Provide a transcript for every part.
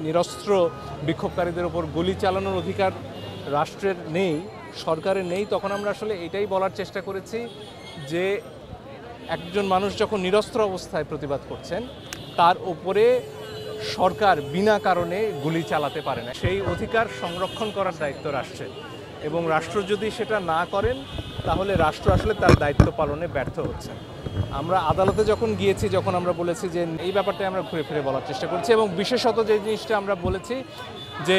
নিরস্ত্র বিক্ষোভকারীদের উপর গুলি চালানোর অধিকার রাষ্ট্রের নেই, সরকারের নেই, তখন আমরা আসলে এটাই বলার চেষ্টা করেছি যে একজন মানুষ যখন নিরস্ত্র অবস্থায় প্রতিবাদ করছেন তার উপরে সরকার বিনা কারণে গুলি চালাতে পারে না। সেই অধিকার সংরক্ষণ করার দায়িত্ব রাষ্ট্রের, এবং রাষ্ট্র যদি সেটা না করেন তাহলে রাষ্ট্র আসলে তার দায়িত্ব পালনে ব্যর্থ হচ্ছে। আমরা আদালতে যখন গিয়েছি, যখন আমরা বলেছি যে এই ব্যাপারটাই আমরা ঘুরে ফিরে বলার চেষ্টা করছি, এবং বিশেষত যে জিনিসটা আমরা বলেছি যে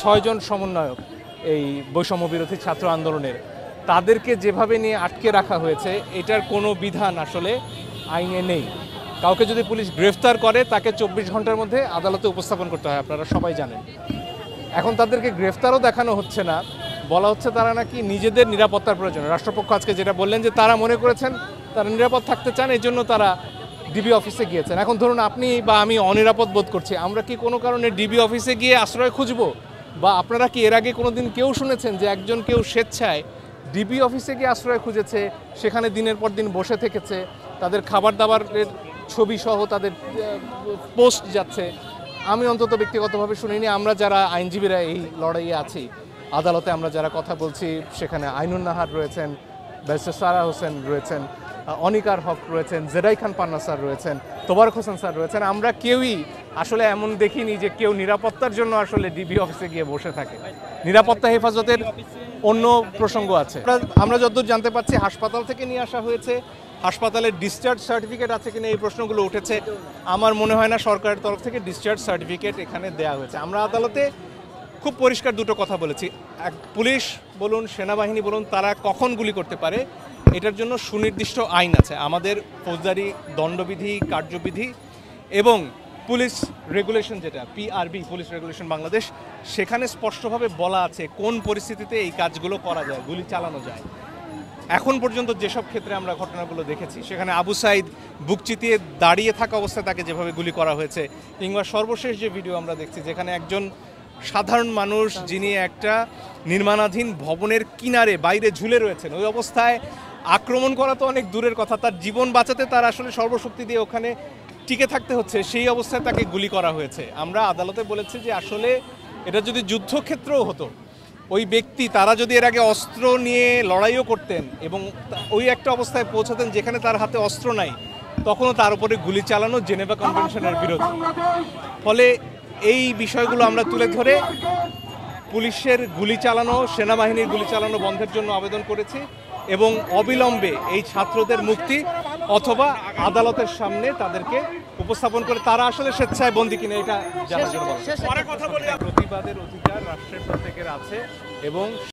6 জন সমন্বয়ক এই বৈষম্য বিরোধী ছাত্র আন্দোলনের, তাদেরকে যেভাবে নিয়ে আটকে রাখা হয়েছে এটার কোনো বিধান আসলে আইনে নেই। কাউকে যদি পুলিশ গ্রেফতার করে তাকে 24 ঘন্টার মধ্যে আদালতে উপস্থাপন করতে হয়, আপনারা সবাই জানেন। এখন তাদেরকে গ্রেফতারও দেখানো হচ্ছে না, বলা হচ্ছে তারা নাকি নিজেদের নিরাপত্তার প্রয়োজন। রাষ্ট্রপক্ষ আজকে যেটা বললেন যে তারা মনে করেছেন তারা নিরাপদ থাকতে চান, এই জন্য তারা ডিবি অফিসে গিয়েছেন। এখন ধরুন আপনি বা আমি অনিরাপদ বোধ করছি, আমরা কি কোনো কারণে ডিবি অফিসে গিয়ে আশ্রয় খুঁজবো? বা আপনারা কি এর আগে কোনো দিন কেউ শুনেছেন যে একজন কেউ স্বেচ্ছায় ডিবি অফিসে গিয়ে আশ্রয় খুঁজেছে, সেখানে দিনের পর দিন বসে থেকেছে, তাদের খাবার দাবারের ছবি সহ তাদের পোস্ট যাচ্ছে? আমি অন্তত ব্যক্তিগতভাবে শুনিনি। আমরা যারা আইনজীবীরা এই লড়াইয়ে আছি, আদালতে আমরা যারা কথা বলছি, সেখানে আইনুন নাহার রয়েছেন, ব্যারিস্টার সারা হোসেন রয়েছেন, অনিকার হক রয়েছেন, জেরাই খান পান্না স্যার রয়েছেন, তোবারক হোসেন স্যার রয়েছেন, আমরা কেউই আসলে এমন দেখিনি যে কেউ নিরাপত্তার জন্য আসলে ডিবি অফিসে গিয়ে বসে থাকে। নিরাপত্তা হেফাজতের অন্য প্রসঙ্গ আছে। আমরা যতদূর জানতে পারছি হাসপাতাল থেকে নিয়ে আসা হয়েছে, হাসপাতালের ডিসচার্জ সার্টিফিকেট আছে কিনা এই প্রশ্নগুলো উঠেছে। আমার মনে হয় না সরকারের তরফ থেকে ডিসচার্জ সার্টিফিকেট এখানে দেওয়া হয়েছে। আমরা আদালতে খুব পরিষ্কার দুটো কথা বলেছি, পুলিশ বলুন, সেনাবাহিনী বলুন, তারা কখন গুলি করতে পারে এটার জন্য সুনির্দিষ্ট আইন আছে। আমাদের ফৌজদারি দণ্ডবিধি, কার্যবিধি এবং পুলিশ রেগুলেশন, যেটা পিআরবি, পুলিশ রেগুলেশন বাংলাদেশ, সেখানে স্পষ্টভাবে বলা আছে কোন পরিস্থিতিতে এই কাজগুলো করা যায়, গুলি চালানো যায়। এখন পর্যন্ত যেসব ক্ষেত্রে আমরা ঘটনাগুলো দেখেছি, সেখানে আবু সাইদ বুক চিতিয়ে দাঁড়িয়ে থাকা অবস্থায় তাকে যেভাবে গুলি করা হয়েছে, কিংবা সর্বশেষ যে ভিডিও আমরা দেখছি যেখানে একজন সাধারণ মানুষ যিনি একটা নির্মাণাধীন ভবনের কিনারে বাইরে ঝুলে রয়েছেন, ওই অবস্থায় আক্রমণ করা তো অনেক দূরের কথা, তার জীবন বাঁচাতে তার আসলে সর্বশক্তি দিয়ে ওখানে টিকে থাকতে হচ্ছে, সেই অবস্থায় তাকে গুলি করা হয়েছে। আমরা আদালতে বলেছি যে আসলে এটা যদি যুদ্ধক্ষেত্রেও হতো, ওই ব্যক্তি তারা যদি এর আগে অস্ত্র নিয়ে লড়াইও করতেন এবং ওই একটা অবস্থায় পৌঁছাতেন যেখানে তার হাতে অস্ত্র নাই, তখনও তার উপরে গুলি চালানো জেনেভা কনভেনশনের বিরোধী। ফলে এই বিষয়গুলো আমরা তুলে ধরে পুলিশের গুলি চালানো, সেনাবাহিনীর গুলি চালানো বন্ধের জন্য আবেদন করেছি, এবং অবিলম্বে এই ছাত্রদের মুক্তি অথবা আদালতের সামনে তাদেরকে উপস্থাপন করে তারা আসলে স্বেচ্ছায় বন্দী কিনা এটা জানার জন্য। প্রতিবাদের অধিকার রাষ্ট্রের প্রত্যেকের আছে, এবং